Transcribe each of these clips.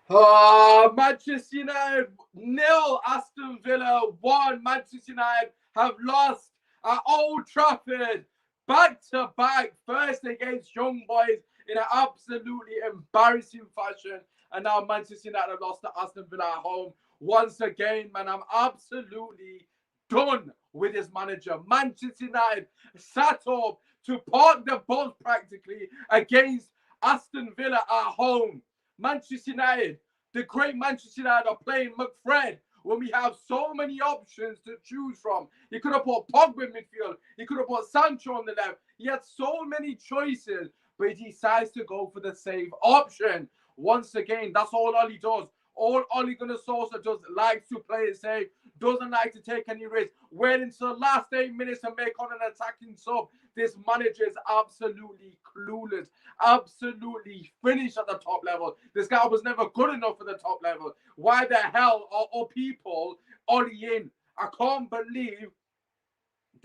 Manchester United 0, Aston Villa 1. Manchester United have lost at Old Trafford back to back. First against Young Boys in an absolutely embarrassing fashion. And now Manchester United have lost to Aston Villa at home. Once again, man, I'm absolutely done with this manager. Manchester United sat up to park the bus practically against Aston Villa at home. Manchester United, the great Manchester United are playing McFred when we have so many options to choose from. He could have put Pogba in midfield. He could have put Sancho on the left. He had so many choices, but he decides to go for the save option. Once again, that's all Ollie does. All Ole Gunnar Solskjaer does, likes to play it safe, doesn't like to take any risks. Wait until the last 8 minutes to make on an attacking sub. This manager is absolutely clueless, absolutely finished at the top level. This guy was never good enough for the top level. Why the hell are people Ole in? I can't believe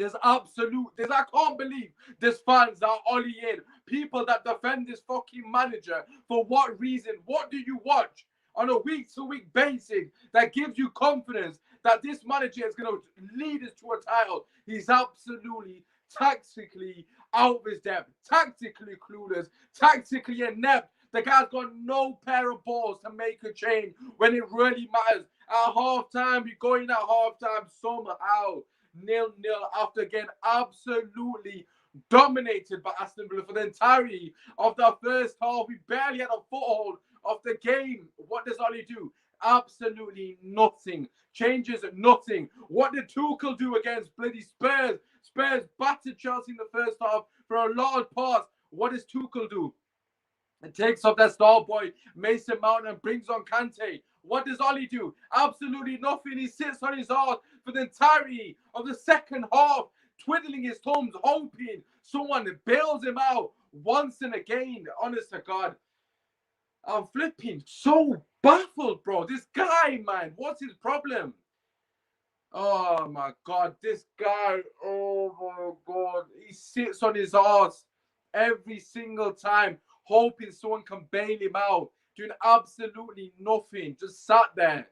I can't believe there's fans that are Ole in. People that defend this fucking manager. For what reason? What do you watch on a week-to-week basis that gives you confidence that this manager is going to lead us to a title? He's absolutely tactically out of his depth, tactically clueless, tactically inept. The guy's got no pair of balls to make a change when it really matters. At halftime, you're going at halftime somehow 0-0 after getting absolutely dominated by Aston Villa for the entirety of the first half. We barely had a foothold of the game. What does Ollie do? Absolutely nothing. Changes nothing. What did Tuchel do against bloody Spurs? Spurs battered Chelsea in the first half for a large pass. What does Tuchel do? And takes off that star boy, Mason Mount, and brings on Kante. What does Ollie do? Absolutely nothing. He sits on his arse for the entirety of the second half, twiddling his thumbs, hoping someone bails him out once and again. Honest to God, I'm flipping so baffled, bro. This guy, man, what's his problem? Oh my God, this guy, oh my God, he sits on his arse every single time, hoping someone can bail him out, doing absolutely nothing, just sat there.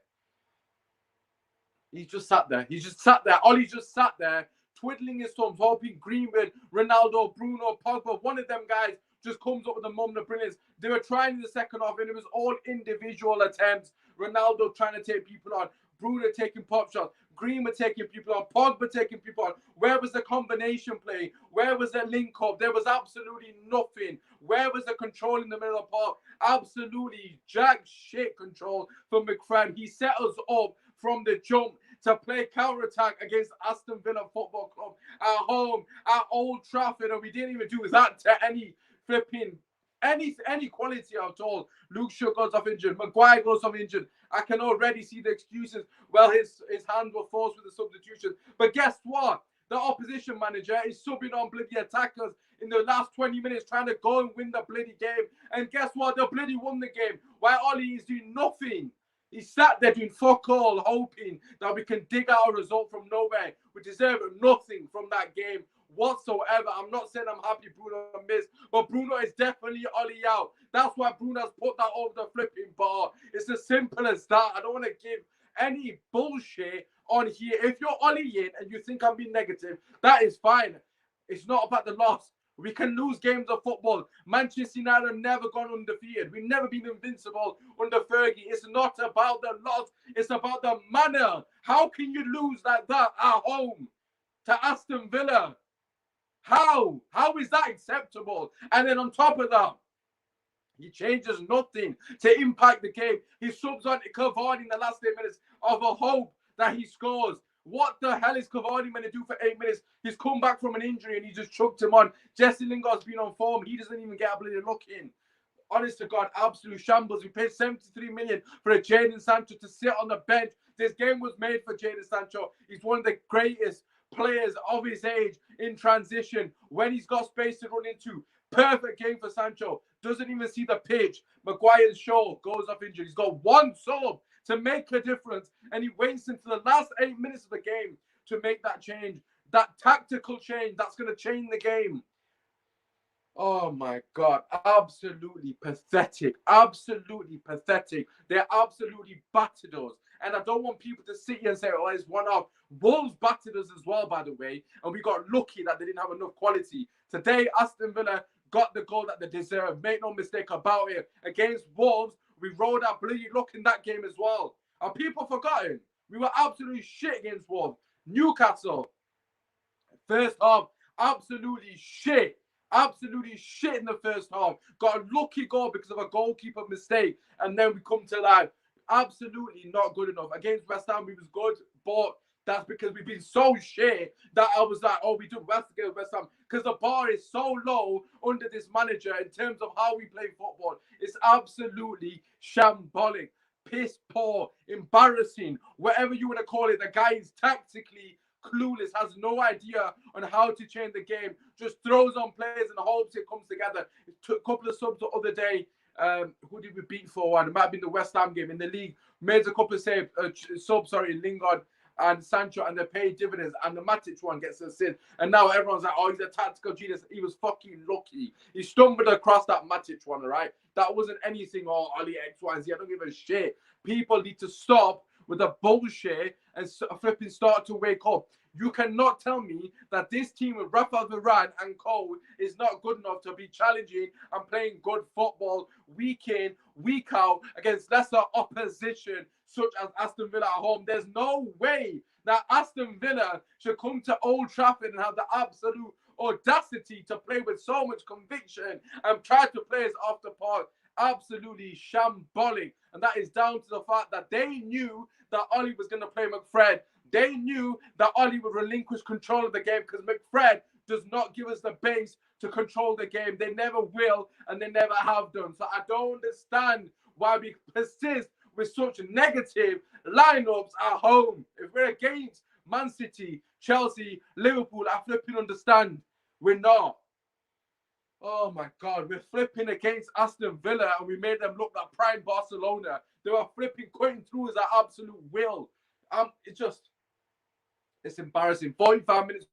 He just sat there. He just sat there. Ollie just sat there, twiddling his thumbs, hoping Greenwood, Ronaldo, Bruno, Pogba, one of them guys just comes up with a moment of brilliance. They were trying in the second half, and it was all individual attempts. Ronaldo trying to take people on, Bruno taking pop shots, Greenwood taking people on, Pogba taking people on. Where was the combination play? Where was the link up? There was absolutely nothing. Where was the control in the middle of the park? Absolutely jack shit control from McFred. He set us up from the jump to play counter-attack against Aston Villa Football Club at home at Old Trafford, and we didn't even do that to any flipping any quality at all. Luke Shaw goes off injured. Maguire goes off injured. I can already see the excuses. Well, his hands were forced with the substitution. But guess what? The opposition manager is subbing on bloody attackers in the last 20 minutes trying to go and win the bloody game. And guess what? They bloody won the game. While Ollie is doing nothing. He sat there doing fuck all, hoping that we can dig out a result from nowhere. We deserve nothing from that game whatsoever. I'm not saying I'm happy Bruno missed, but Bruno is definitely Ollie out. That's why Bruno's put that over the flipping bar. It's as simple as that. I don't want to give any bullshit on here. If you're Ollie in and you think I'm being negative, that is fine. It's not about the loss. We can lose games of football. Manchester United have never gone undefeated. We've never been invincible under Fergie. It's not about the loss. It's about the manner. How can you lose like that at home to Aston Villa? How? How is that acceptable? And then on top of that, he changes nothing to impact the game. He subs on Cavani in the last 8 minutes of a hope that he scores. What the hell is Cavani going to do for 8 minutes? He's come back from an injury and he just chucked him on. Jesse Lingard's been on form. He doesn't even get a bloody look in. Honest to God, absolute shambles. We paid 73 million for a Jadon Sancho to sit on the bench. This game was made for Jadon Sancho. He's one of the greatest players of his age in transition. When he's got space to run into, perfect game for Sancho. Doesn't even see the pitch. Maguire's show goes off injured. He's got one sub to make a difference, and he waits until the last 8 minutes of the game to make that change, that tactical change that's going to change the game. Oh my God, absolutely pathetic. Absolutely pathetic. They're absolutely battered us. And I don't want people to sit here and say, oh, it's one off. Wolves battered us as well, by the way. And we got lucky that they didn't have enough quality. Today, Aston Villa got the goal that they deserve. Make no mistake about it. Against Wolves, we rolled our bloody luck in that game as well. Are people forgotten? We were absolutely shit against Wolves. Newcastle, first half, absolutely shit. Absolutely shit in the first half. Got a lucky goal because of a goalkeeper mistake. And then we come to life. Absolutely not good enough. Against West Ham, we was good, but that's because we've been so shit that I was like, oh, we do West against West Ham. Because the bar is so low under this manager in terms of how we play football. It's absolutely shambolic, piss poor, embarrassing, whatever you want to call it. The guy is tactically clueless, has no idea on how to change the game, just throws on players and hopes it comes together. It took a couple of subs the other day. Who did we beat for one? It might have been the West Ham game in the league. Made a couple of subs, Lingard and Sancho, and they paid dividends. And the Matic one gets us in. And now everyone's like, oh, he's a tactical genius. He was fucking lucky. He stumbled across that Matic one, all right? That wasn't anything, or Ali X, Y, and Z. I don't give a shit. People need to stop with the bullshit and flipping start to wake up. You cannot tell me that this team with Rafa Varane and Cole is not good enough to be challenging and playing good football week in, week out against lesser opposition such as Aston Villa at home. There's no way that Aston Villa should come to Old Trafford and have the absolute audacity to play with so much conviction and try to play us off the park. Absolutely shambolic. And that is down to the fact that they knew that Ollie was going to play McFred. They knew that Ollie would relinquish control of the game because McFred does not give us the base to control the game. They never will, and they never have done. So I don't understand why we persist with such negative lineups at home. If we're against Man City, Chelsea, Liverpool, I flipping understand. We're not. Oh my God, we're flipping against Aston Villa and we made them look like prime Barcelona. They were flipping, cutting through us at absolute will. It's embarrassing. 45 minutes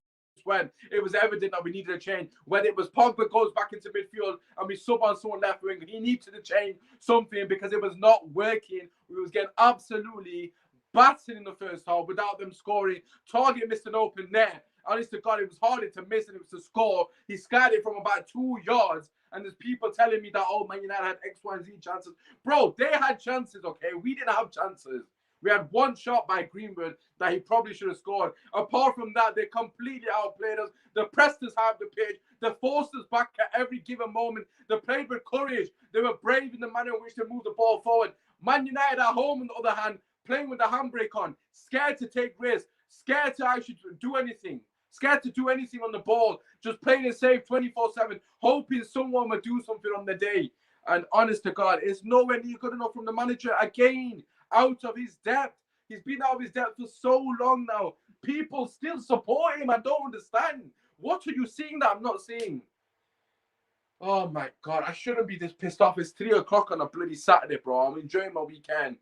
when it was evident that we needed a change. When it was Pogba goes back into midfield and we sub on someone left wing, he needed to change something because it was not working. We was getting absolutely battered in the first half without them scoring. Target missed an open net. Honest to God, it was harder to miss than it was to score. He skied it from about 2 yards. And there's people telling me that, oh, Man United had X, Y, and Z chances. Bro, they had chances, okay? We didn't have chances. We had one shot by Greenwood that he probably should have scored. Apart from that, they completely outplayed us. They pressed us half the pitch. They forced us back at every given moment. They played with courage. They were brave in the manner in which they moved the ball forward. Man United at home, on the other hand, playing with the handbrake on, scared to take risks, scared to actually do anything. Scared to do anything on the ball, just playing it safe 24/7, hoping someone would do something on the day. And honest to God, it's nowhere near good enough from the manager again. Out of his depth. He's been out of his depth for so long now. People still support him. I don't understand. What are you seeing that I'm not seeing? Oh my God, I shouldn't be this pissed off. It's 3 o'clock on a bloody Saturday, bro. I'm enjoying my weekend.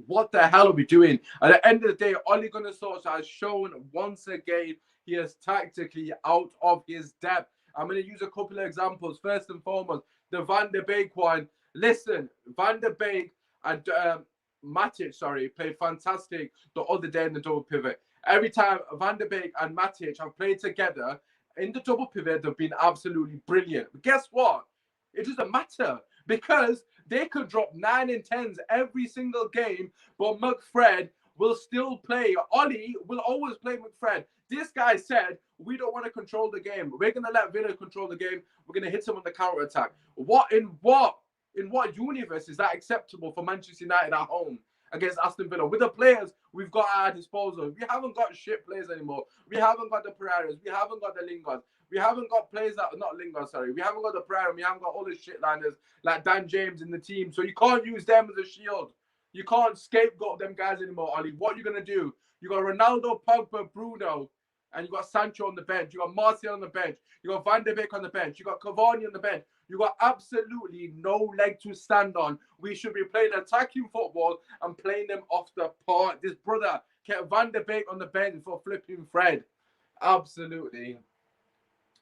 What the hell are we doing? At the end of the day, Ole Gunnar Solskjaer has shown once again he is tactically out of his depth. I'm going to use a couple of examples. First and foremost, the Van der Beek one. Listen, Van der Beek and Matic, played fantastic the other day in the double pivot. Every time Van der Beek and Matic have played together in the double pivot, they've been absolutely brilliant. But guess what? It doesn't matter because they could drop 9 and 10s every single game, but McFred will still play. Ollie will always play McFred. This guy said, we don't want to control the game. We're going to let Villa control the game. We're going to hit him on the counter attack. In what universe is that acceptable for Manchester United at home against Aston Villa? With the players we've got at our disposal, we haven't got shit players anymore. We haven't got the Pereiras. We haven't got the Lingards. We haven't got players that not Lingard, sorry. We haven't got the Pereira. We haven't got all the shit liners like Dan James in the team. So you can't use them as a shield. You can't scapegoat them guys anymore, Ali. What are you gonna do? You got Ronaldo, Pogba, Bruno, and you got Sancho on the bench. You got Martial on the bench. You got Van der Beek on the bench. You got Cavani on the bench. You got absolutely no leg to stand on. We should be playing attacking football and playing them off the park. This brother kept Van der Beek on the bench for flipping Fred. Absolutely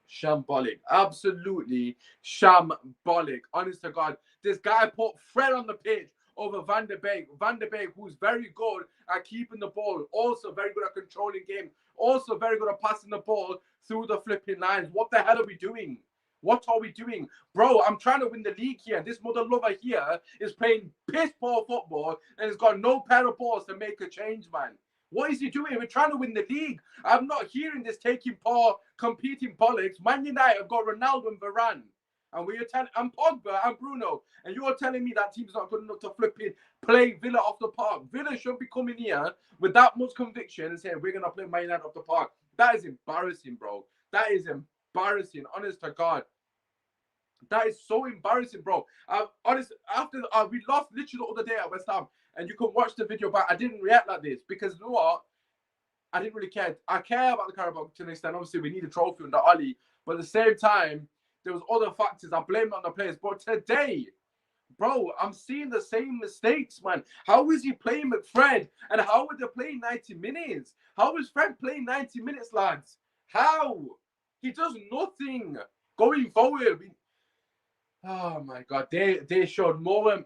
Shambolic. Absolutely shambolic. Honest to God. This guy put Fred on the pitch over Van de Beek. Van de Beek, who's very good at keeping the ball, also very good at controlling game, also very good at passing the ball through the flipping lines. What the hell are we doing? What are we doing? Bro, I'm trying to win the league here. This mother lover here is playing piss poor football and has got no pair of balls to make a change, man. What is he doing? We're trying to win the league. I'm not hearing this taking poor, competing bollocks. Man United have got Ronaldo and Varane. And we're telling, I'm Pogba and Bruno. And you're telling me that team's not good enough to flip it, play Villa off the park. Villa should be coming here with that much conviction and saying, we're going to play Man United off the park. That is embarrassing, bro. That is embarrassing. Honest to God. That is so embarrassing, bro. Honestly, after we lost literally the other day at West Ham, and you can watch the video back. I didn't react like this because you know what? I didn't really care. I care about the Carabao to an extent. Obviously, we need a trophy under Oli, but at the same time, there was other factors. I blame it on the players. But today, bro, I'm seeing the same mistakes, man. How is he playing with Fred? And how are they playing 90 minutes? How is Fred playing 90 minutes, lads? How? He does nothing going forward. Oh my God! They showed more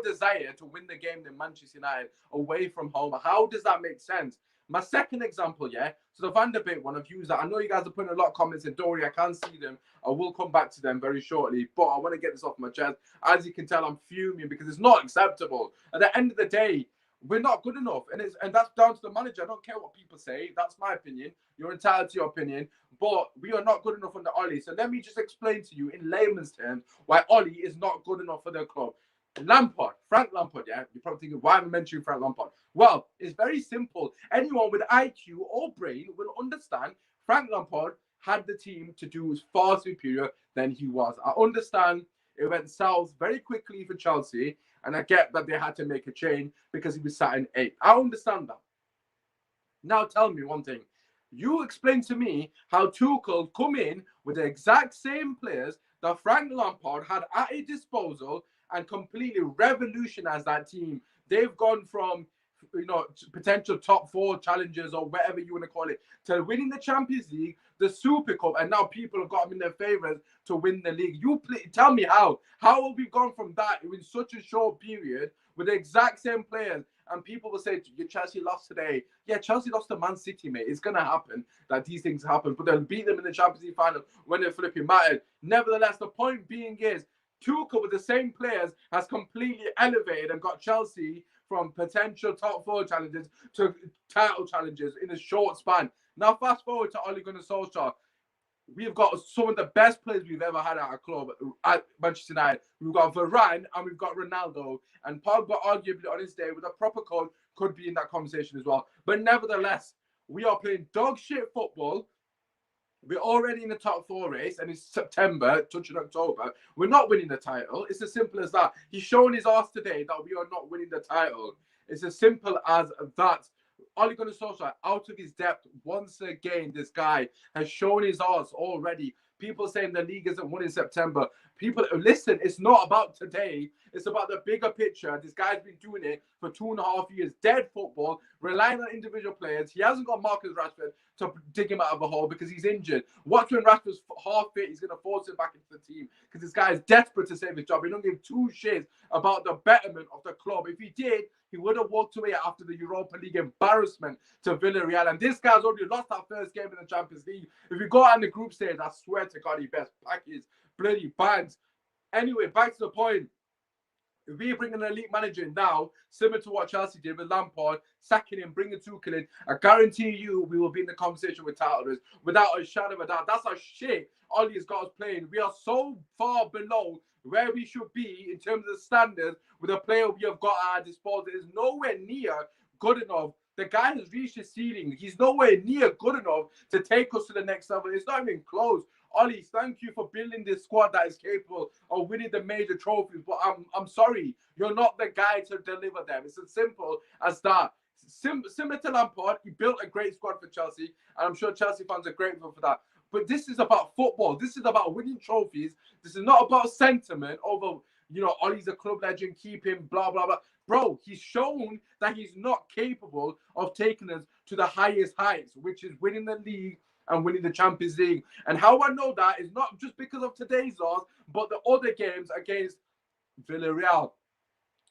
desire to win the game than Manchester United away from home. How does that make sense? My second example, yeah. So the Van de Beek one, I've used that. I know you guys are putting a lot of comments in. Dory, I can't see them. I will come back to them very shortly. But I want to get this off my chest. As you can tell, I'm fuming because it's not acceptable. At the end of the day, we're not good enough, and that's down to the manager. I don't care what people say. That's my opinion. You're entitled to your opinion, but we are not good enough under Oli. So let me just explain to you in layman's terms why Oli is not good enough for the club. Frank Lampard, yeah? You're probably thinking, why am I mentioning Frank Lampard? Well, it's very simple. Anyone with IQ or brain will understand Frank Lampard had the team to do far superior than he was. I understand it went south very quickly for Chelsea, and I get that they had to make a change because he was sat in 8th. I understand that. Now tell me one thing. You explain to me how Tuchel come in with the exact same players that Frank Lampard had at his disposal and completely revolutionized that team. They've gone from potential top 4 challenges or whatever you want to call it to winning the Champions League, the Super Cup, and now people have got them in their favorites to win the league. Tell me how have we gone from that in such a short period with the exact same players? And people will say, Chelsea lost today. Yeah, Chelsea lost to Man City, mate. It's going to happen that these things happen, but they'll beat them in the Champions League final when they're flipping mattered. Nevertheless, the point being is, Tuchel with the same players has completely elevated and got Chelsea from potential top 4 challenges to title challenges in a short span. Now, fast forward to Ole Gunnar Solskjaer. We've got some of the best players we've ever had at our club at Manchester United. We've got Varane and we've got Ronaldo. And Pogba, arguably on his day with a proper code, could be in that conversation as well. But nevertheless, we are playing dog shit football. We're already in the top 4 race, and it's September, touching October. We're not winning the title. It's as simple as that. He's shown his ass today that we are not winning the title. It's as simple as that. Ole Gunnar Solskjaer, out of his depth, once again, this guy has shown his ass already. People saying the league isn't won in September. People, listen, it's not about today. It's about the bigger picture. This guy's been doing it for 2.5 years. Dead football, relying on individual players. He hasn't got Marcus Rashford to dig him out of a hole because he's injured. Watch when Rashford's half fit, he's going to force him back into the team because this guy is desperate to save his job. He don't give 2 shits about the betterment of the club. If he did, he would have walked away after the Europa League embarrassment to Villarreal. And this guy's already lost that first game in the Champions League. If you go out in the group stage, I swear to God, he best pack his bloody bags. Anyway, back to the point. If we bring an elite manager in now, similar to what Chelsea did with Lampard, sacking him, bringing Tuchel in, I guarantee you we will be in the conversation with titles without a shadow of a doubt. That's how shit Oli has got us playing. We are so far below where we should be in terms of standards with the player we have got at our disposal. It is nowhere near good enough. The guy has reached his ceiling. He's nowhere near good enough to take us to the next level. It's not even close. Oli, thank you for building this squad that is capable of winning the major trophies, but I'm sorry, you're not the guy to deliver them. It's as simple as that. Similar to Lampard, he built a great squad for Chelsea, and I'm sure Chelsea fans are grateful for that. But this is about football. This is about winning trophies. This is not about sentiment over, Oli's a club legend, keep him, blah, blah, blah. Bro, he's shown that he's not capable of taking us to the highest heights, which is winning the league and winning the Champions League. And how I know that is not just because of today's loss, but the other games against Villarreal.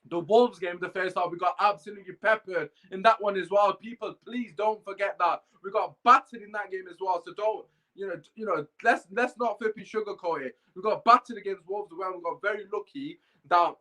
The Wolves game, the first half, we got absolutely peppered in that one as well. People, please don't forget that. We got battered in that game as well. So don't, let's not flipping sugarcoat it. We got battered against Wolves as well. We got very lucky that,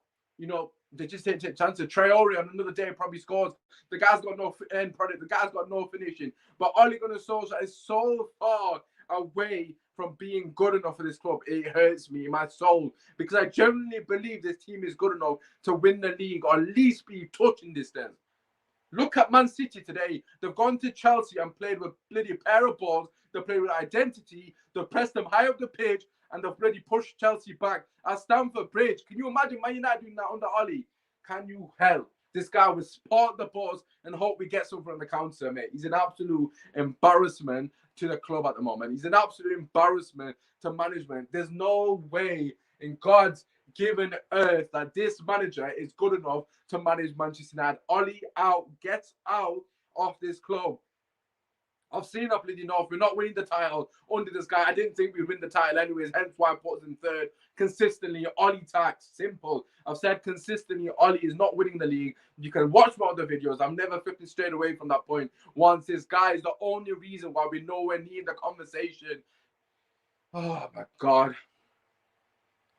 they just didn't take chances. Traore on another day probably scores. The guy's got no end product. The guy's got no finishing. But Ole Gunnar Solskjaer is so far away from being good enough for this club. It hurts me in my soul because I genuinely believe this team is good enough to win the league or at least be touching distance. Look at Man City today. They've gone to Chelsea and played with bloody pair of balls. They played with identity. They pressed them high up the pitch and they've bloody pushed Chelsea back at Stamford Bridge. Can you imagine Man United doing that under Ole? Can you hell? This guy would spot the balls and hope we get something on the counter, mate. He's an absolute embarrassment to the club at the moment. He's an absolute embarrassment to management. There's no way in God's given earth that this manager is good enough to manage Manchester United. Ole out, gets out of this club. I've seen up leading off. We're not winning the title under this guy. I didn't think we'd win the title anyways, hence why I put us in third. Consistently, Ole tax. Simple. I've said consistently, Ole is not winning the league. You can watch my other videos. I'm never flipping straight away from that point. Once this guy is the only reason why we're nowhere near the conversation. Oh, my God.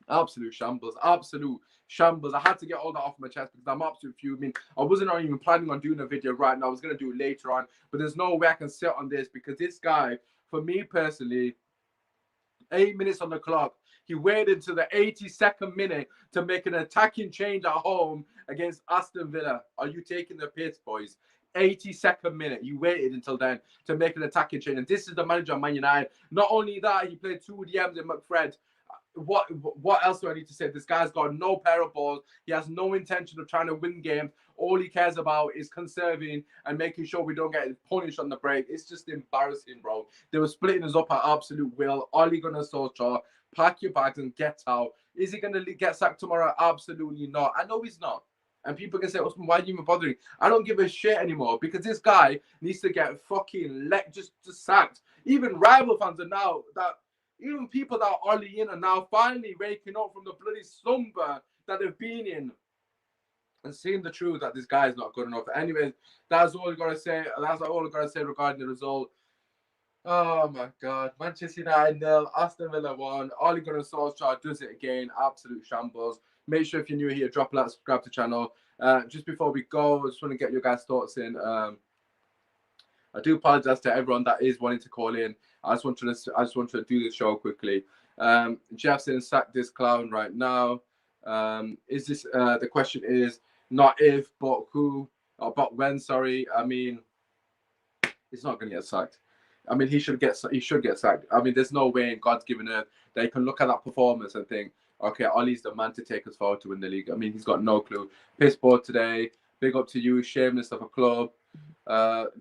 Absolute shambles. Absolute shambles. I had to get all that off my chest because I'm absolutely fuming. I wasn't even planning on doing a video right now. I was going to do it later on. But there's no way I can sit on this because this guy, for me personally, 8 minutes on the clock. He waited until the 82nd minute to make an attacking change at home against Aston Villa. Are you taking the piss, boys? 82nd minute. You waited until then to make an attacking change. And this is the manager of Man United. Not only that, he played 2 DMs in McFred. What else do I need to say? This guy's got no pair of balls. He has no intention of trying to win games. All he cares about is conserving and making sure we don't get punished on the break. It's just embarrassing, bro. They were splitting us up at absolute will. Ole Gunnar Solskjaer, pack your bags and get out. Is he going to get sacked tomorrow? Absolutely not. I know he's not. And people can say, Osman, why are you even bothering? I don't give a shit anymore because this guy needs to get fucking just sacked. Even rival fans are now that. Even people that are Ole in are now finally waking up from the bloody slumber that they've been in and seeing the truth that this guy is not good enough. Anyways, that's all I gotta say. That's all I gotta say regarding the result. Oh my God, Manchester United 0, Aston Villa 1. Ole Gunnar Solskjaer does it again. Absolute shambles. Make sure if you're new here, drop a like, subscribe to the channel. Just before we go, I just want to get your guys' thoughts in. I do apologize to everyone that is wanting to call in. I just want to do this show quickly. Jeffson, sack this clown right now. Is this the question is not if, but who, or but when? Sorry, I mean, he's not going to get sacked. I mean, he should get sacked. I mean, there's no way in God's given earth they can look at that performance and think, okay, Ole's the man to take us forward to win the league. I mean, he's got no clue. Piss poor today. Big up to you, shameless of a club.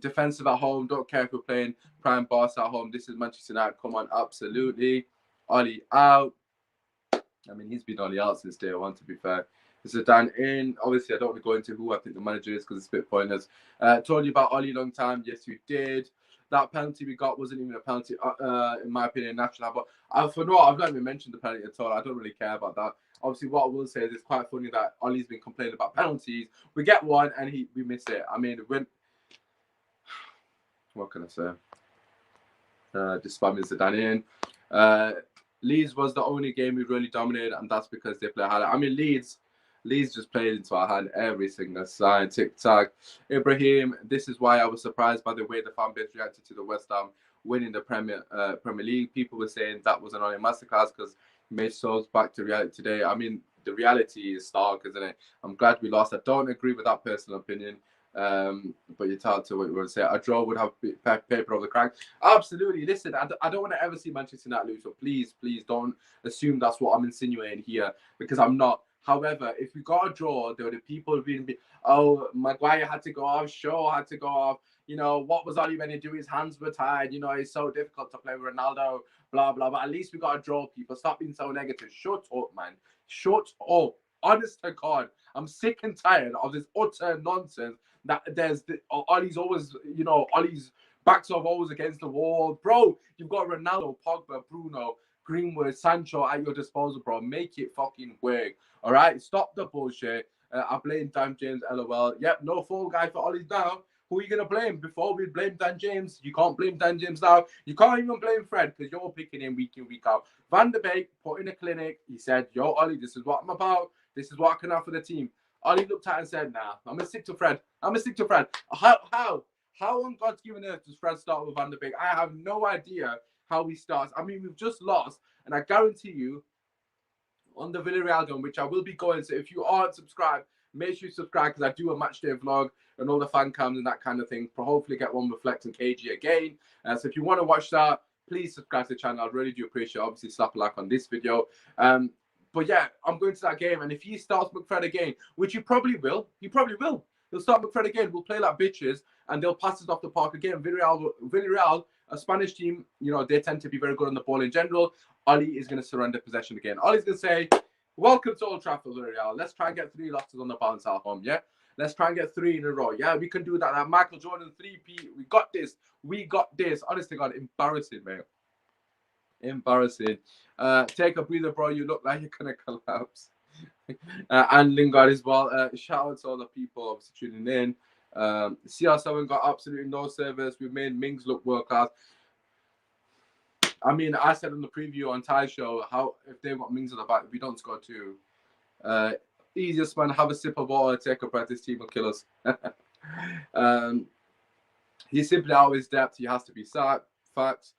Defensive at home, don't care if we're playing prime boss at home. This is Manchester United. Come on, absolutely. Ole out. I mean, he's been Ole out since day one, to be fair. This is Dan in. Obviously, I don't want to go into who I think the manager is because it's a bit pointless. Told you about Ole long time. Yes, you did. That penalty we got wasn't even a penalty, in my opinion, national. But for no, I've not even mentioned the penalty at all. I don't really care about that. Obviously, what I will say is it's quite funny that Ole's been complaining about penalties. We get one and we miss it. I mean, what can I say? Just spamming Zidane in. Leeds was the only game we really dominated, and that's because they play highlight. I mean, Leeds just played into our hand every single sign. Tic-tac. Ibrahim, this is why I was surprised by the way the fan base reacted to the West Ham winning the Premier League. People were saying that was an only masterclass because he made souls back to reality today. I mean, the reality is stark, isn't it? I'm glad we lost. I don't agree with that personal opinion. But you're tired to what you want to say. A draw would have paper over the cracks. Absolutely. Listen, I don't want to ever see Manchester United lose. So please don't assume that's what I'm insinuating here because I'm not. However, if we got a draw, there were the people being, oh, Maguire had to go off, Shaw had to go off. You know, what was Ole going to do? His hands were tied. You know, it's so difficult to play with Ronaldo, blah, blah, but at least we got a draw, people. Stop being so negative. Shut up, man. Shut up. Honest to God, I'm sick and tired of this utter nonsense that Ole's always, Ole's backs our walls against the wall. Bro, you've got Ronaldo, Pogba, Bruno, Greenwood, Sancho at your disposal, bro. Make it fucking work. All right? Stop the bullshit. I blame Dan James, LOL. Yep, no fall guy for Ollie's now. Who are you going to blame? Before we blame Dan James, you can't blame Dan James now. You can't even blame Fred because you're picking him week in, week out. Van de Beek put in a clinic. He said, yo, Ollie, this is what I'm about. This is what I can offer the team. Ollie looked at it and said, nah, I'm going to stick to Fred. I'm going to stick to Fred. How on God's given earth does Fred start with Van de Beek? I have no idea how he starts. I mean, we've just lost, and I guarantee you, on the Villarreal game, which I will be going, so if you aren't subscribed, make sure you subscribe because I do a match day vlog and all the fan cams and that kind of thing. For hopefully get one with Flex and KG again. So if you want to watch that, please subscribe to the channel. I really do appreciate it. Obviously, slap a like on this video. But yeah, I'm going to that game, and if he starts McFred again, which he probably will, He'll start McFred again. We'll play like bitches, and they'll pass us off the park again. Villarreal, a Spanish team, you know, they tend to be very good on the ball in general. Ollie is going to surrender possession again. Ollie's going to say, welcome to Old Trafford, Villarreal. Let's try and get 3 losses on the bounce at home, yeah? Let's try and get 3 in a row. Yeah, we can do that. Like Michael Jordan, 3P. We got this. We got this. Honestly, God, embarrassing, mate. Embarrassing. Take a breather, bro. You look like you're going to collapse. And Lingard as well. Shout out to all the people obviously tuning in. CR7 got absolutely no service. We made Mings look world class. I mean, I said in the preview on Ty's show, how if they've got Mings at the back, if we don't score 2, easiest man, have a sip of water, take a breath, this team will kill us. He's simply out of his depth. He has to be sacked. Facts.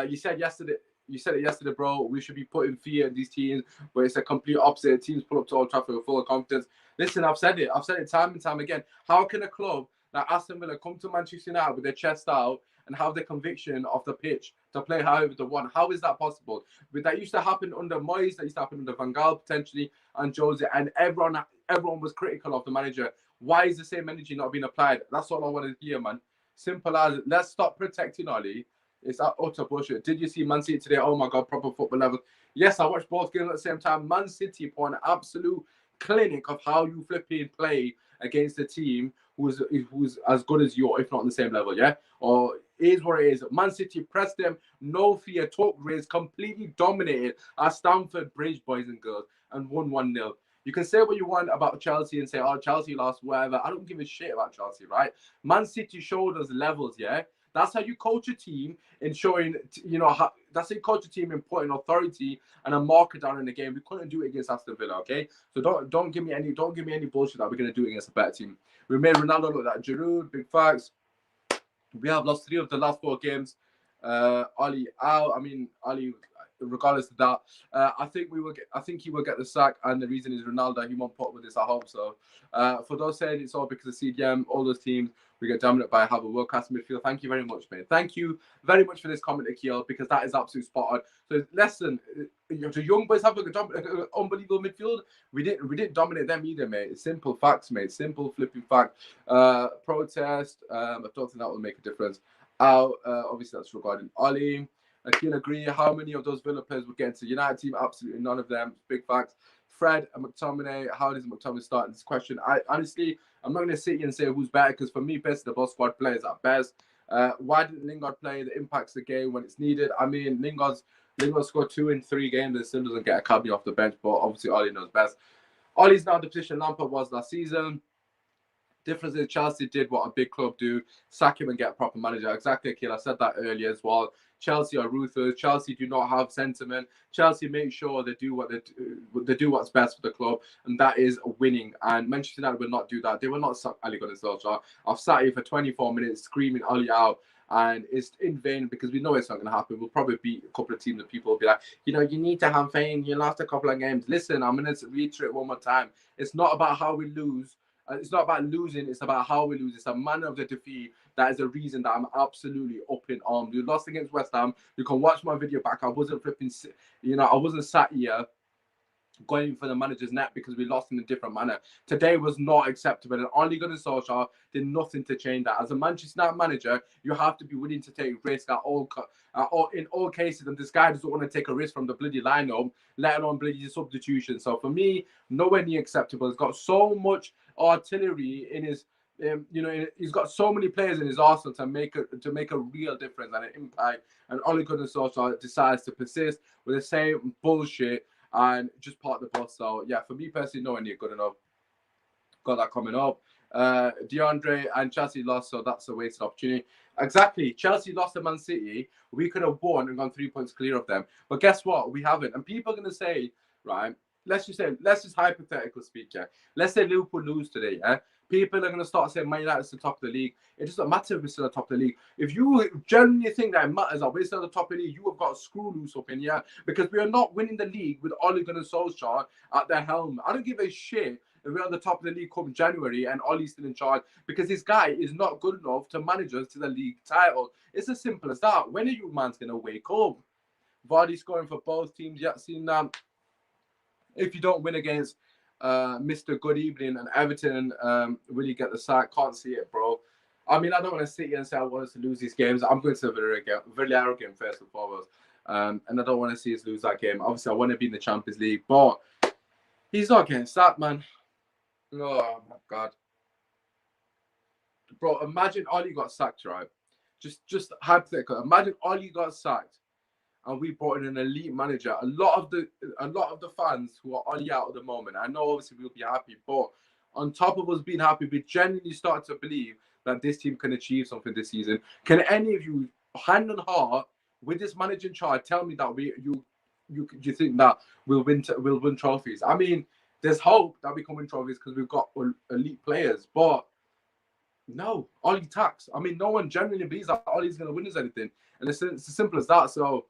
You said it yesterday, bro. We should be putting fear in these teams, but it's a complete opposite. Teams pull up to Old Trafford with full of confidence. Listen, I've said it time and time again. How can a club like Aston Villa come to Manchester United with their chest out and have the conviction of the pitch to play however they want? How is that possible? But that used to happen under Moyes, that used to happen under Van Gaal potentially, and Jose, and everyone was critical of the manager. Why is the same energy not being applied? That's all I want to hear, man. Simple as, let's stop protecting Ollie. It's utter bullshit. Did you see Man City today? Oh my God, proper football level. Yes, I watched both games at the same time. Man City put an absolute clinic of how you flipping play against a team who's as good as you, if not on the same level, yeah? Or is what it is. Man City pressed them, no fear, took risks, completely dominated at Stamford Bridge, boys and girls, and won 1-0. You can say what you want about Chelsea and say, oh, Chelsea lost, whatever. I don't give a shit about Chelsea, right? Man City showed us levels, yeah? That's how you coach a team in showing, you know, that's how you coach a team in putting authority and a marker down in the game. We couldn't do it against Aston Villa, okay? So don't give me any bullshit that we're gonna do it against a better team. We made Ronaldo look like Giroud, big facts. We have lost 3 of the last 4 games. Ollie out. I mean, Ollie, regardless of that, I think he will get the sack, and the reason is Ronaldo. He won't put up with this. I hope so. For those saying it's all because of CDM, all those teams we get dominated by have a world class midfield. Thank you very much, mate. Thank you very much for this comment, Akil, because that is absolutely spot on. So listen, the young boys have an unbelievable midfield. We didn't dominate them either, mate. Simple facts, mate. Simple flipping fact. Protest. I don't think that will make a difference. Obviously that's regarding Ollie. Akil agree. How many of those Villa players would get into the United team? Absolutely none of them. Big facts. Fred and McTominay. How does McTominay start in this question? I'm not going to sit here and say who's better because for me, best the both squad players at best. Why didn't Lingard play? That impacts the game when it's needed. I mean, Lingard scored 2 in 3 games and still doesn't get a cabbie off the bench, but obviously Ollie knows best. Ollie's now the position Lampard was last season. Difference is Chelsea did what a big club do, sack him and get a proper manager. Exactly, Akil. I said that earlier as well. Chelsea are ruthless. Chelsea do not have sentiment. Chelsea make sure they do what's best for the club, and that is winning. And Manchester United will not do that. They will not suck Ole Gunnar Solskjaer. I've sat here for 24 minutes screaming Ollie out, and it's in vain because we know it's not going to happen. We'll probably beat a couple of teams and people will be like, you know, you need to have faith. You lost a couple of games. Listen, I'm going to reiterate one more time. It's not about how we lose. It's not about losing. It's about how we lose. It's a manner of the defeat. That is the reason that I'm absolutely up in arms. We lost against West Ham. You can watch my video back. I wasn't flipping, I wasn't sat here going for the manager's net because we lost in a different manner. Today was not acceptable, and Ole Gunnar Solskjaer did nothing to change that. As a Manchester United manager, you have to be willing to take risk in all cases, and this guy doesn't want to take a risk from the bloody lineup, let alone bloody substitution. So for me, nowhere near acceptable. He's got so much artillery in his You know, he's got so many players in his arsenal to make a real difference and an impact. And Ole Gunnar Solskjaer decides to persist with the same bullshit and just park the bus. So yeah, for me personally, nowhere near good enough. Got that coming up. DeAndre and Chelsea lost, so that's a wasted opportunity. Exactly. Chelsea lost to Man City. We could have won and gone 3 points clear of them. But guess what? We haven't. And people are going to say, right, let's just hypothetical speak, yeah. Let's say Liverpool lose today, yeah. People are going to start saying Man United's the top of the league. It doesn't matter if we're still at the top of the league. If you genuinely think that it matters that we're still at the top of the league, you have got a screw loose up in here because we are not winning the league with Ole Gunnar Solskjaer at the helm. I don't give a shit if we're at the top of the league come January and Ollie's still in charge because this guy is not good enough to manage us to the league title. It's as simple as that. When are you man's going to wake up? Vardy scoring for both teams. Yeah, seen that. If you don't win against Mr. Good Evening and Everton, will you get the sack? Can't see it, bro. I mean, I don't want to sit here and say I want us to lose these games. I'm going to Villarreal game first and foremost. And I don't want to see us lose that game. Obviously, I want to be in the Champions League, but he's not getting sacked, man. Oh my god, bro! Imagine Ollie got sacked, right? Just hypothetical. Imagine Ollie got sacked, and we brought in an elite manager. A lot of the fans who are Ollie out at the moment, I know obviously we'll be happy, but on top of us being happy, we genuinely start to believe that this team can achieve something this season. Can any of you, hand on heart, with this manager in charge, tell me that you think that we'll win trophies? I mean, there's hope that we can win trophies because we've got elite players, but no, Ollie tax. I mean, no one genuinely believes that Ollie's going to win us anything, and it's as simple as that. So,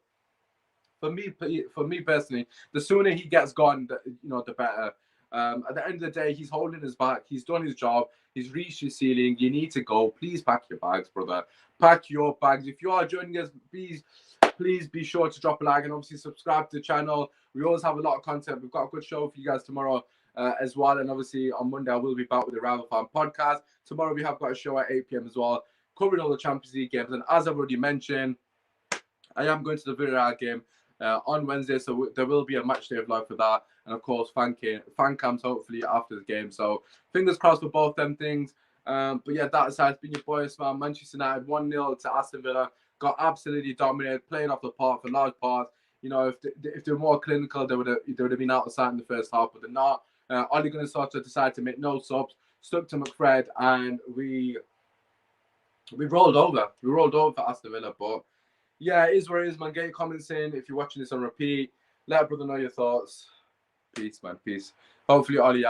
for me personally, the sooner he gets gone, the better. At the end of the day, he's holding his back. He's done his job. He's reached his ceiling. You need to go. Please pack your bags, brother. Pack your bags. If you are joining us, please be sure to drop a like and obviously subscribe to the channel. We always have a lot of content. We've got a good show for you guys tomorrow as well. And obviously on Monday, I will be back with the Rival Fan podcast. Tomorrow, we have got a show at 8 p.m. as well, covering all the Champions League games. And as I've already mentioned, I am going to the Villarreal game on Wednesday, so there will be a match day of live for that. And of course, fan cams hopefully after the game. So fingers crossed for both them things. But yeah, that aside, it's been your boy, man. Manchester United 1-0 to Aston Villa. Got absolutely dominated, playing off the park for large parts. You know, if they're more clinical, they would have been out of sight in the first half, but they're not. Ole Gunnar Solskjaer decided to make no subs, stuck to McFred, and we rolled over. We rolled over for Aston Villa, but yeah, it is what it is, man. Get your comments in if you're watching this on repeat. Let a brother know your thoughts. Peace, man. Peace. Hopefully, Ollie